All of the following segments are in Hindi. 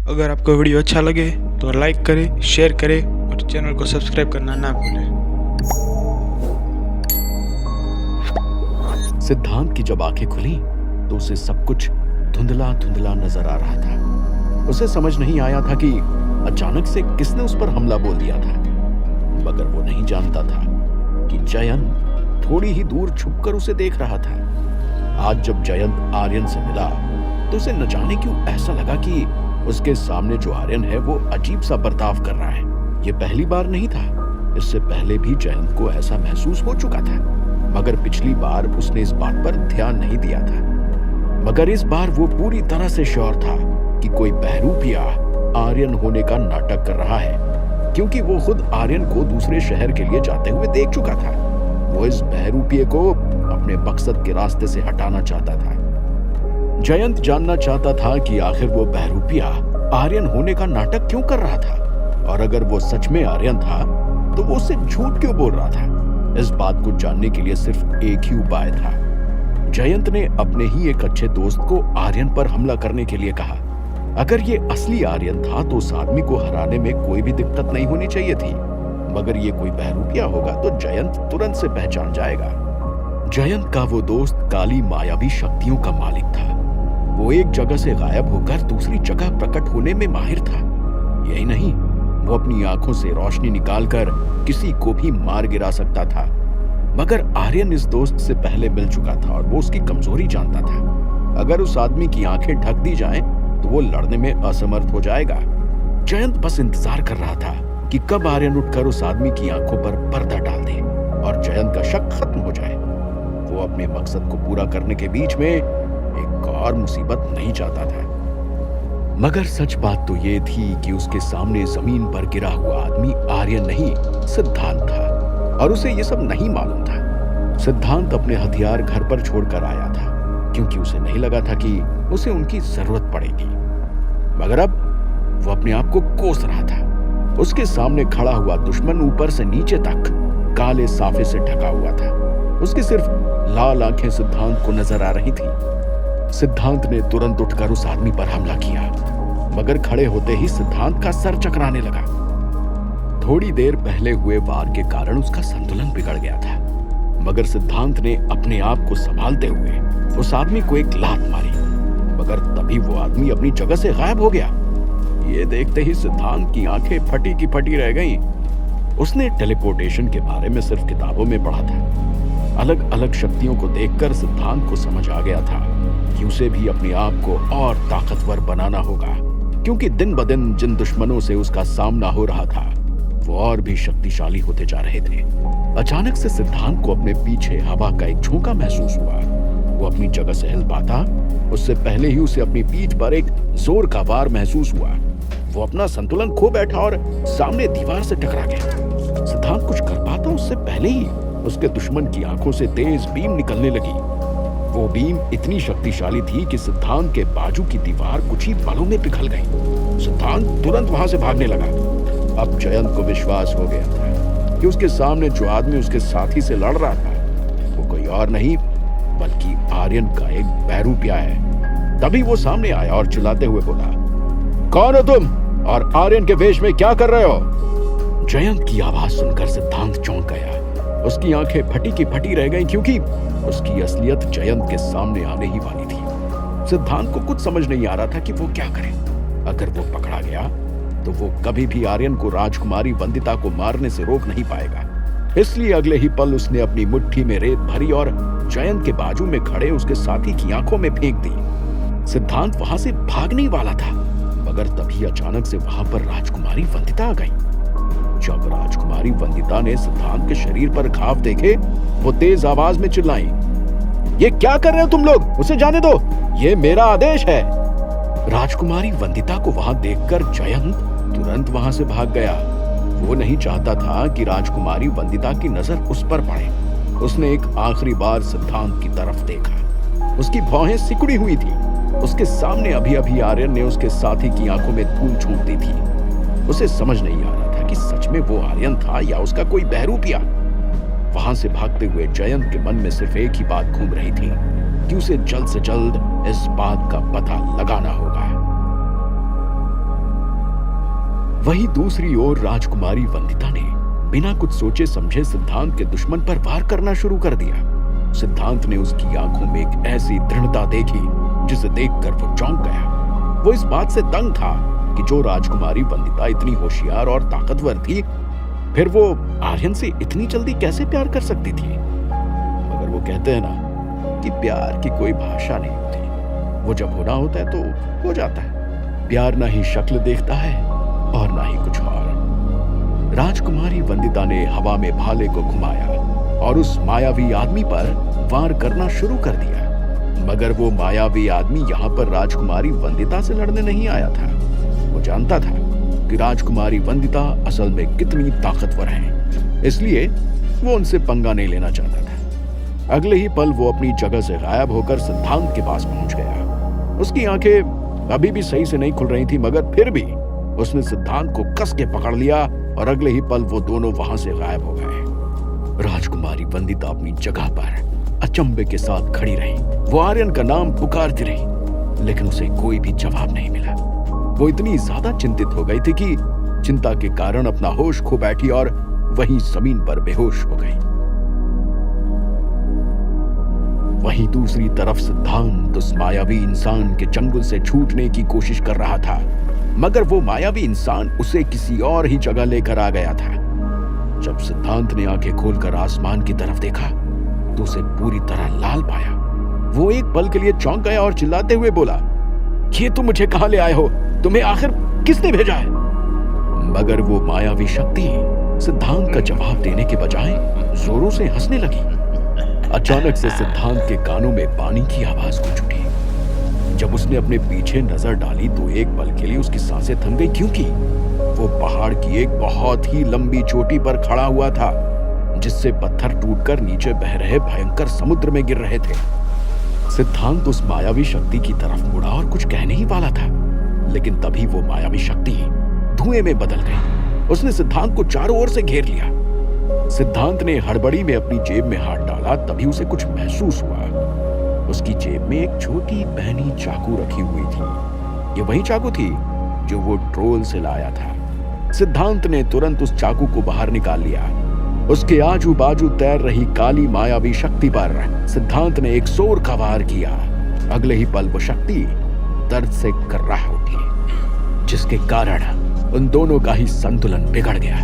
अगर आपको वीडियो अच्छा लगे तो लाइक करें, शेयर करें और चैनल को सब्सक्राइब करना ना भूलें। सिद्धांत की जब आंखें खुली तो उसे सब कुछ धुंधला धुंधला नजर आ रहा था। उसे समझ नहीं आया था कि अचानक से किसने उस पर हमला बोल दिया था, मगर वो नहीं जानता था कि जयंत थोड़ी ही दूर छुपकर उसे देख रहा था। आज जब जयंत आर्यन से मिला तो उसे न जाने क्यों ऐसा लगा कि उसके सामने जो आर्यन है वो अजीब सा बर्ताव कर रहा है। ये पहली बार नहीं था, इससे पहले भी जयंत को ऐसा महसूस हो चुका था, मगर पिछली बार उसने इस बात पर ध्यान नहीं दिया था। मगर इस बार वो पूरी तरह से श्योर था कि कोई बहरूपिया आर्यन होने का नाटक कर रहा है, क्योंकि वो खुद आर्यन को दूसरे शहर के लिए जाते हुए देख चुका था। वो इस बहरूपिये को अपने मकसद के रास्ते से हटाना चाहता था। जयंत जानना चाहता था कि आखिर वो बहरूपिया आर्यन होने का नाटक क्यों कर रहा था, और अगर वो सच में आर्यन था तो वो उसे झूठ क्यों बोल रहा था। इस बात को जानने के लिए सिर्फ एक ही उपाय था। जयंत ने अपने ही एक अच्छे दोस्त को आर्यन पर हमला करने के लिए कहा। अगर ये असली आर्यन था तो उस आदमी को हराने में कोई भी दिक्कत नहीं होनी चाहिए थी, मगर ये कोई बहरूपिया होगा तो जयंत तुरंत से पहचान जाएगा। जयंत का वो दोस्त काली मायावी शक्तियों का मालिक था। वो एक जगह से गायब होकर दूसरी जगह प्रकट होने में माहिर था। यही नहीं, वो अपनी आंखों से रोशनी निकालकर किसी को भी मार गिरा सकता था। मगर आर्यन इस दोस्त से पहले मिल चुका था और वो उसकी कमजोरी जानता था। अगर उस आदमी की आंखें ढक दी जाएं, तो वो लड़ने में असमर्थ हो जाएगा। जयंत बस इंतजार कर रहा था कि कब आर्यन उठकर उस आदमी की आंखों पर पर्दा डाल दे और जयंत का शक खत्म हो जाए। वो अपने मकसद को पूरा करने के बीच में एक और मुसीबत नहीं चाहता था। मगर सच बात तो ये थी कि उसके सामने जमीन पर गिरा हुआ आदमी आर्यन नहीं, सिद्धांत था, और उसे ये सब नहीं मालूम था। सिद्धांत अपने हथियार घर पर छोड़कर आया था, क्योंकि उसे नहीं लगा था कि उसे उनकी जरूरत पड़ेगी। मगर अब वो अपने आप को कोस रहा था। उसके सामने खड़ा हुआ दुश्मन ऊपर से नीचे तक काले साफे से ढका हुआ था। उसकी सिर्फ लाल आंखें सिद्धांत को नजर आ रही थी। सिद्धांत ने तुरंत उठकर उस आदमी पर हमला किया, मगर खड़े होते ही सिद्धांत का सर चकराने लगा। थोड़ी देर पहले हुए वार के कारण उसका संतुलन बिगड़ गया था, मगर सिद्धांत ने अपने आप को संभालते हुए उस आदमी को एक लात मारी, मगर तभी वो आदमी अपनी जगह से गायब हो गया। ये देखते ही सिद्धांत की आंखें फटी की फटी रह गईं। उसने टेलीपोर्टेशन के बारे में सिर्फ किताबों में पढ़ा था। अलग अलग शक्तियों को देखकर सिद्धांत को समझ आ गया था कि उसे भी अपने आप को और ताकतवर बनाना होगा, क्योंकि दिन ब दिन जिन दुश्मनों से उसका सामना हो रहा था वो और भी शक्तिशाली होते जा रहे थे। अचानक से सिद्धांत को अपने पीछे हवा का एक झोंका महसूस हुआ। वो अपनी जगह से हिल पाता उससे पहले ही उसे अपनी पीठ पर एक जोर का वार महसूस हुआ। वो अपना संतुलन खो बैठा और सामने दीवार से टकरा गया। सिद्धांत कुछ कर पाता उससे पहले ही उसके दुश्मन की आंखों से तेज बीम निकलने लगी। वो बीम इतनी शक्तिशाली थी कि सिद्धांत के बाजू की दीवार कुछ ही पलों में पिघल गई। सिद्धांत तुरंत वहां से भागने लगा। अब जयंत को विश्वास हो गया था कि उसके सामने जो आदमी उसके साथी से लड़ रहा था वो कोई और नहीं बल्कि आर्यन का एक बहरूपिया है। तभी वो सामने आया और चिल्लाते हुए बोला, कौन हो तुम और आर्यन के वेश में क्या कर रहे हो? जयंत की आवाज सुनकर सिद्धांत चौंक गया। उसकी आंखें फटी की फटी रह गईं, क्योंकि उसकी असलियत जयंत के सामने आने ही वाली थी। सिद्धांत को कुछ समझ नहीं आ रहा था कि वो क्या करे। अगर वो पकड़ा गया तो वो कभी भी आर्यन को राजकुमारी वंदिता को मारने से रोक नहीं पाएगा। इसलिए अगले ही पल उसने अपनी मुट्ठी में रेत भरी और जयंत के बाजू में खड़े उसके साथी की आंखों में फेंक दी। सिद्धांत वहां से भागने वाला था, मगर तभी अचानक से वहां पर राजकुमारी वंदिता आ गई। जब राजकुमारी वंदिता ने सिद्धांत के शरीर पर घाव देखे, वो तेज आवाज में चिल्लाई, ये क्या कर रहे हो तुम लोग? उसे जाने दो, ये मेरा आदेश है। राजकुमारी वंदिता को वहां देखकर जयंत तुरंत वहां से भाग गया। वो नहीं चाहता था कि राजकुमारी वंदिता की नजर उस पर पड़े। उसने एक आखिरी बार सिद्धांत की तरफ देखा। उसकी भौहें सिकुड़ी हुई थी। उसके सामने अभी अभी आर्यन ने उसके साथी की आंखों में धूल छोड़ दी थी। उसे समझ नहीं आ रहा था कि सच में वो आर्यन था या उसका कोई बहरूपिया। वहां से भागते हुए जयंत के मन में सिर्फ एक ही बात घूम रही थी कि उसे जल्द से जल्द इस बात का पता लगाना होगा। वहीं दूसरी ओर राजकुमारी वंदिता ने बिना कुछ सोचे समझे सिद्धांत के दुश्मन पर वार करना शुरू कर दिया। सिद्धांत ने उसकी आंखों में एक ऐसी दृढ़ता देखी जिसे देखकर वो चौंक गया। वो इस बात से दंग था कि जो राजकुमारी वंदिता इतनी होशियार और ताकतवर थी, फिर वो आर्यन से इतनी जल्दी कैसे प्यार कर सकती थी। मगर वो कहते हैं ना कि प्यार की कोई भाषा नहीं होती, वो जब होना होता है तो हो जाता है। प्यार ना ही शक्ल देखता है और ना ही कुछ और। राजकुमारी वंदिता ने हवा में भाले को घुमाया और उस मायावी आदमी पर वार करना शुरू कर दिया। मगर वो मायावी आदमी यहाँ पर राजकुमारी वंदिता से लड़ने नहीं आया था। वो जानता था कि राजकुमारी वंदिता असल में कितनी ताकतवर है, इसलिए वो उनसे पंगा नहीं लेना चाहता था। अगले ही पल वो अपनी जगह से गायब होकर सिद्धांत के पास पहुंच गया। उसकी आंखें अभी भी सही से नहीं खुल रही थी, मगर फिर भी उसने सिद्धांत को कस के पकड़ लिया और अगले ही पल वो दोनों वहां से गायब हो गए। राजकुमारी वंदिता अपनी जगह पर अचंभे के साथ खड़ी रही। वो आर्यन का नाम पुकारती रही, लेकिन उसे कोई भी जवाब नहीं मिला। वो इतनी ज्यादा चिंतित हो गई थी कि चिंता के कारण अपना होश खो बैठी और वहीं जमीन पर बेहोश हो गई। वहीं दूसरी तरफ सिद्धांत उस मायावी इंसान के चंगुल से छूटने की कोशिश कर रहा था, मगर वो मायावी इंसान उसे किसी और ही जगह लेकर आ गया था। जब सिद्धांत ने आंखें खोलकर आसमान की तरफ देखा तो उसे पूरी तरह लाल पाया। वो एक पल के लिए चौंक गया और चिल्लाते हुए बोला, ये तुम मुझे कहां ले आए हो? तुम्हें आखिर किसने भेजा है? मगर वो मायावी शक्ति सिद्धांत का जवाब देने के बजाय जोरों से हंसने लगी। अचानक से सिद्धांत के कानों में पानी की आवाज गूंज उठी। जब उसने अपने पीछे नजर डाली तो एक पल के लिए उसकी सांसें थम गई, क्योंकि वो पहाड़ की एक बहुत ही लंबी चोटी पर खड़ा हुआ था, जिससे पत्थर टूटकर नीचे बह रहे भयंकर समुद्र में गिर रहे थे। सिद्धांत उस मायावी शक्ति की तरफ मुड़ा और कुछ कहने ही वाला था, लेकिन तभी वो मायावी शक्ति धुएं में बदल गई। उसने सिद्धांत को चारों ओर से घेर लिया। सिद्धांत ने हड़बड़ी में अपनी जेब में हाथ डाला, तभी उसे कुछ महसूस हुआ। उसकी जेब में एक छोटी बहनी चाकू रखी हुई थी। ये वही चाकू थी जो वो ट्रोल से लाया था। सिद्धांत ने तुरंत उस चाकू को बाहर निकाल लिया। उसके आजू बाजू तैर रही काली मायावी शक्ति पर सिद्धांत ने एक जोर का वार किया। अगले ही पल वो शक्ति दर्द से कर्राह उठी, जिसके कारण उन दोनों का ही संतुलन बिगड़ गया।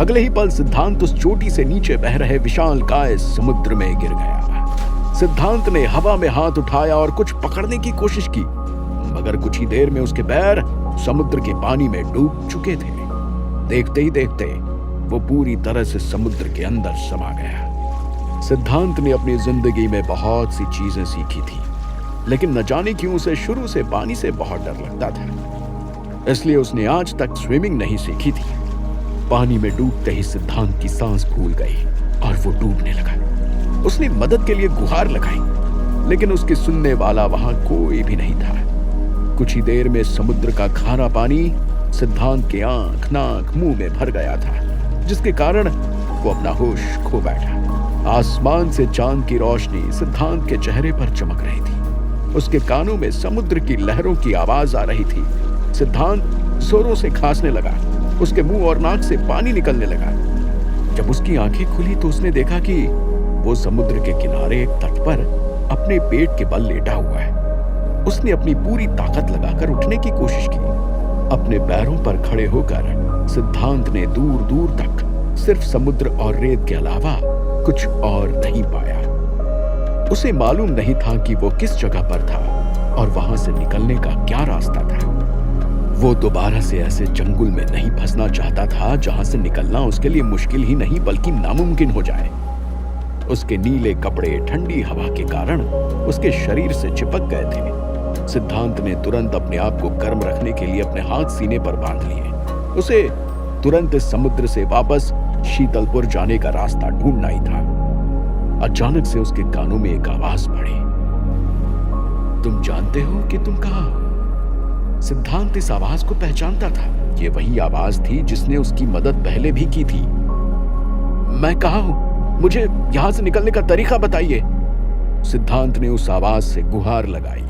अगले ही पल सिद्धांत उस चोटी से नीचे बह रहे विशालकाय समुद्र में गिर गया। सिद्धांत ने हवा में हाथ उठाया और कुछ पकड़ने की कोशिश की, मगर कुछ ही देर में उसके पैर समुद्र के पानी में डूब चुके थे। देखते ही देखते वो पूरी तरह से समुद्र के अंदर समा गया। सिद्धांत ने अपनी जिंदगी में बहुत सी चीजें सीखी थी, लेकिन न जाने क्यों उसे शुरू से पानी से बहुत डर लगता था, इसलिए उसने आज तक स्विमिंग नहीं सीखी थी। पानी में डूबते ही सिद्धांत की सांस फूल गई और वो डूबने लगा। उसने मदद के लिए गुहार लगाई, लेकिन उसके सुनने वाला वहां कोई भी नहीं था। कुछ ही देर में समुद्र का खारा पानी सिद्धांत के आंख, नाक, मुंह में भर गया था, जिसके कारण वो अपना होश खो बैठा। आसमान से चांद की रोशनी सिद्धांत के चेहरे पर चमक रही थी। उसके कानों में समुद्र की लहरों की आवाज आ रही थी। सिद्धांत जोरों से खांसने लगा। उसके मुंह और नाक से पानी निकलने लगा। जब उसकी आंखें खुली तो उसने देखा कि वो समुद्र के किनारे एक तट पर अपने पेट के बल लेटा हुआ है। उसने अपनी पूरी ताकत लगाकर उठने की कोशिश की। अपने पैरों पर खड़े होकर सिद्धांत ने दूर दूर तक सिर्फ समुद्र और रेत के अलावा कुछ और नहीं पाया। उसे मालूम नहीं था कि वो किस जगह पर था और वहां से निकलने का क्या रास्ता था। वो दोबारा से ऐसे जंगल में नहीं फंसना चाहता था जहां से निकलना उसके लिए मुश्किल ही नहीं बल्कि नामुमकिन हो जाए। उसके नीले कपड़े ठंडी हवा के कारण उसके शरीर से चिपक गए थे। सिद्धांत ने तुरंत अपने आप को गर्म रखने के लिए अपने हाथ सीने पर बांध लिए। उसे तुरंत इस समुद्र से वापस शीतलपुर जाने का रास्ता ढूंढना ही था। अचानक से उसके कानों में एक आवाज पड़ी, तुम जानते हो कि तुम कहां हो? सिद्धांत इस आवाज को पहचानता था। ये वही आवाज थी जिसने उसकी मदद पहले भी की थी। मैं कहां हूं? मुझे यहां से निकलने का तरीका बताइए। सिद्धांत ने उस आवाज से गुहार लगाई।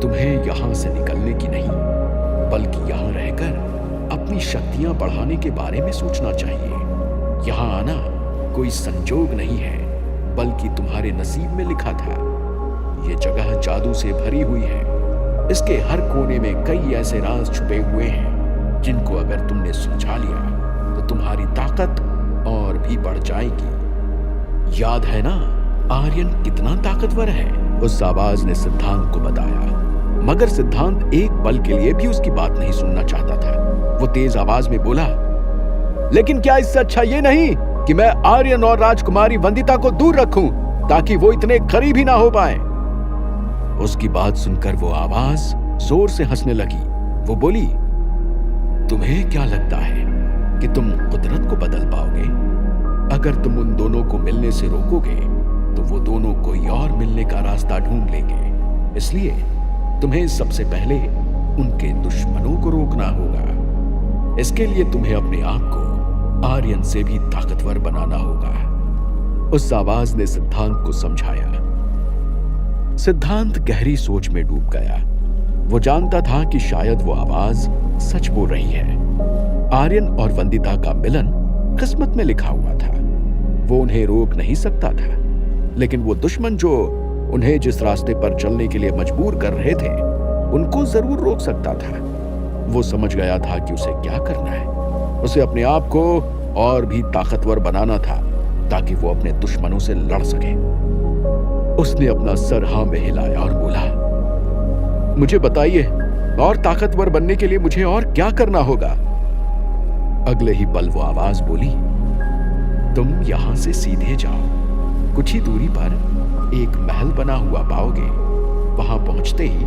तुम्हें यहां से निकलने की नहीं, बल्कि यहां रहकर शक्तियां बढ़ाने के बारे में सोचना चाहिए। यहाँ आना कोई संजोग नहीं है, बल्कि तुम्हारे नसीब में लिखा था। ये जगह जादू से भरी हुई है। इसके हर कोने में कई ऐसे राज छुपे हुए हैं जिनको अगर तुमने सुलझा लिया तो तुम्हारी ताकत और भी बढ़ जाएगी। याद है ना आर्यन कितना ताकतवर है? उस आवाज ने सिद्धांत को बताया, मगर सिद्धांत एक पल के लिए भी उसकी बात नहीं सुनना चाहता था। वो तेज आवाज में बोला, लेकिन क्या इससे अच्छा ये नहीं कि मैं आर्यन और राजकुमारी वंदिता को दूर रखूं ताकि वो इतने करीब ही ना हो पाए। उसकी बात सुनकर वो आवाज जोर से हंसने लगी। वो बोली, तुम्हें क्या लगता है कि तुम कुदरत को बदल पाओगे? अगर तुम उन दोनों को मिलने से रोकोगे तो वो दोनों कोई और मिलने का रास्ता ढूंढ लेंगे। इसलिए तुम्हें सबसे पहले उनके दुश्मनों को रोकना होगा। इसके लिए तुम्हें अपने आप को आर्यन से भी ताकतवर बनाना होगा। उस आवाज ने सिद्धांत को समझाया। सिद्धांत गहरी सोच में डूब गया। वो जानता था कि शायद वो आवाज सच बोल रही है। आर्यन और वंदिता का मिलन किस्मत में लिखा हुआ था। वो उन्हें रोक नहीं सकता था, लेकिन वो दुश्मन जो उन्हें जिस रास्ते पर चलने के लिए मजबूर कर रहे थे, उनको जरूर रोक सकता था। वो समझ गया था कि उसे क्या करना है। उसे अपने आप को और भी ताकतवर बनाना था ताकि वो अपने दुश्मनों से लड़ सके। उसने अपना सर हाँ में हिलाया और बोला, मुझे बताइए, और ताकतवर बनने के लिए मुझे और क्या करना होगा? अगले ही पल वो आवाज बोली, तुम यहां से सीधे जाओ। कुछ ही दूरी पर एक महल बना हुआ पाओगे। वहां पहुंचते ही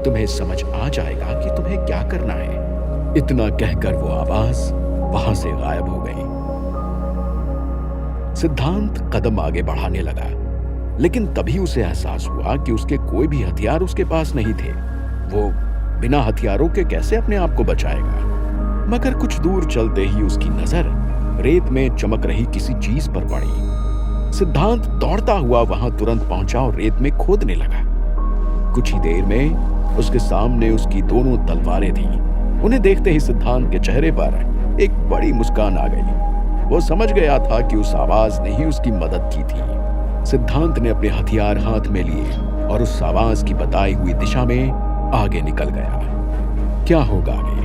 तुम्हें समझ आ जाएगा कि तुम्हें क्या करना है। इतना कहकर वो आवाज वहां से गायब हो गई। सिद्धांत कदम आगे बढ़ाने लगा, लेकिन तभी उसे एहसास हुआ कि उसके कोई भी हथियार उसके पास नहीं थे। वो बिना हथियारों के कैसे अपने आप को बचाएगा? मगर कुछ दूर चलते ही उसकी नजर रेत में चमक रही किसी चीज पर पड़ी। सिद्धांत दौड़ता हुआ वहां तुरंत पहुंचा और रेत में खोदने लगा। कुछ ही देर में उसके सामने उसकी दोनों तलवारें थीं। उन्हें देखते ही सिद्धांत के चेहरे पर एक बड़ी मुस्कान आ गई। वो समझ गया था कि उस आवाज ने ही उसकी मदद की थी। सिद्धांत ने अपने हथियार हाथ में लिए और उस आवाज की बताई हुई दिशा में आगे निकल गया। क्या होगा आगे?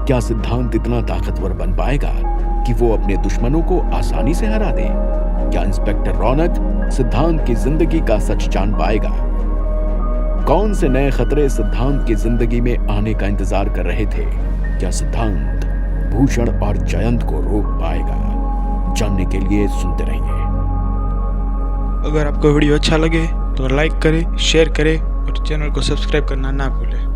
क्या सिद्धांत इतना ताकतवर बन पाएगा कि वो अपने दुश्मनों को आसानी से हरा दे? क्या इंस्पेक्टर रौनक सिद्धांत की जिंदगी का सच जान पाएगा? कौन से नए खतरे सिद्धांत की जिंदगी में आने का इंतजार कर रहे थे? क्या सिद्धांत भूषण और जयंत को रोक पाएगा? जानने के लिए सुनते रहिए। अगर आपको वीडियो अच्छा लगे तो लाइक करें, शेयर करें और चैनल को सब्सक्राइब करना ना भूलें।